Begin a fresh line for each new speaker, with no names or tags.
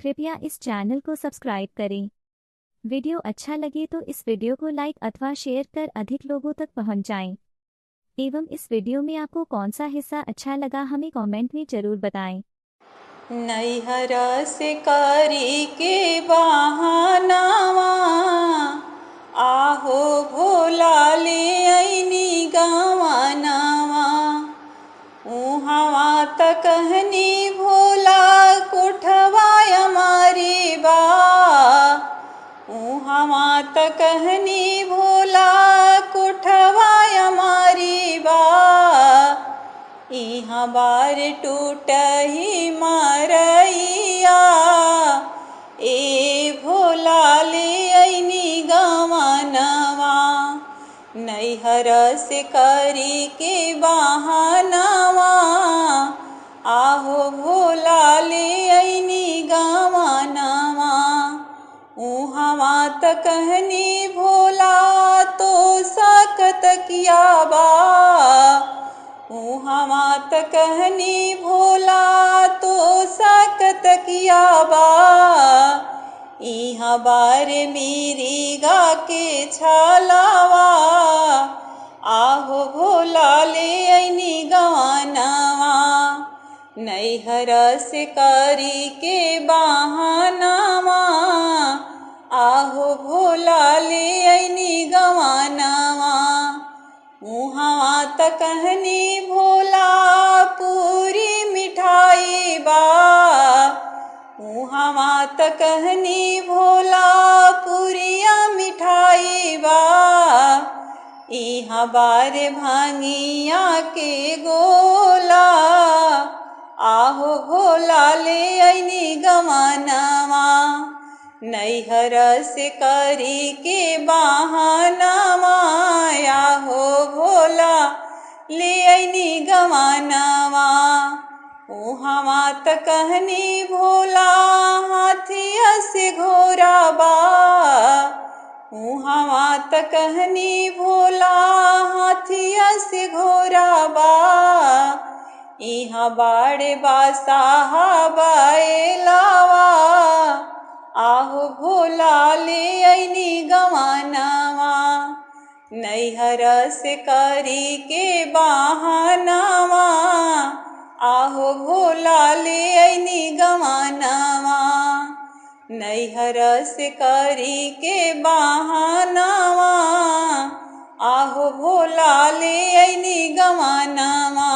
कृपया इस चैनल को सब्सक्राइब करें। वीडियो अच्छा लगे तो इस वीडियो को लाइक अथवा शेयर कर अधिक लोगों तक पहुंचाएं। एवं इस वीडियो में आपको कौन सा हिस्सा अच्छा लगा हमें कमेंट में जरूर बताएं।
नैहर से करी के बहानावा आहो भोला ले ऐनी गवानावा उहावा त कहनी भोला कोठवा हमारी बा उहावा त कहनी भोला कोठवा हमारी बा इहाँ बार टूटही मरैया ए भोला ले ऐनी गवानवा नैहर से करी के बहानवा आहो भोला ले ऐनी गवानवा उहावा त कहनी भोला तो सकत किया बा उहावा त कहनी भोला तो सकत किया बा इहाँ बार मेरी गा के छलावा आहो भोला ले ऐनी गवानवा नैहर से करी के बहानवा आहो भोला ले ऐनी गवानवा उहावा त कहनी भोला पूरी मिठाई बा उहावा त कहनी भोला पूरिया मिठाई बा इहाँ बार भांगिया के गोला आहो भोला ले ऐनी गवानवा नैहर से करी के बहानवा आहो भोला ले ऐनी गवानवा उहावा त कहनी भोला हाथिया से घोड़ा बा उहावा त कहनी भोला हाथिया से घोड़ा बा इहाँ बाड़े बासाहा बाएलावा आहो भोला ले ऐनी गवानवा नैहर से करी के बहानवा आहो भोला ले ऐनी गवानवा नैहर से करी के बहानवा आहो भोला ले ऐनी गवानवा।